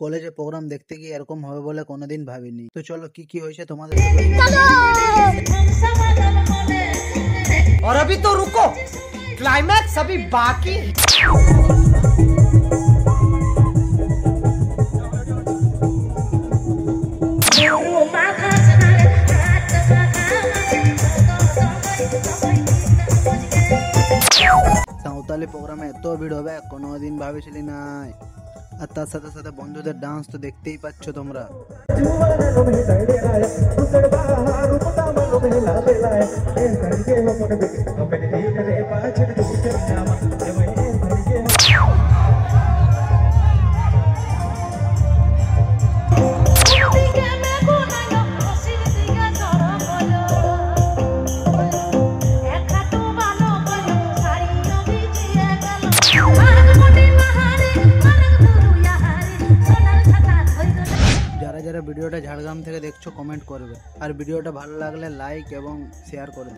কলেজে প্রোগ্রাম দেখতে গিয়ে এরকম হবে বলে কোনোদিন ভাবিনি। তো চলো কি হয়েছে তোমাদের और अभी तो रुको, क्लाइमैक्स अभी बाकी है। সাঁওতালি প্রোগ্রামে এত ভিড় হবে কোনোদিন ভাবিছিলি না। আর তার সাথে সাথে বন্ধুদের ডান্স তো দেখতেই পাচ্ছ তোমরা। যারা যারা ভিডিওটা ঝাড়গ্রাম থেকে দেখছো কমেন্ট করবে, আর ভিডিওটা ভালো লাগলে লাইক এবং শেয়ার করবে।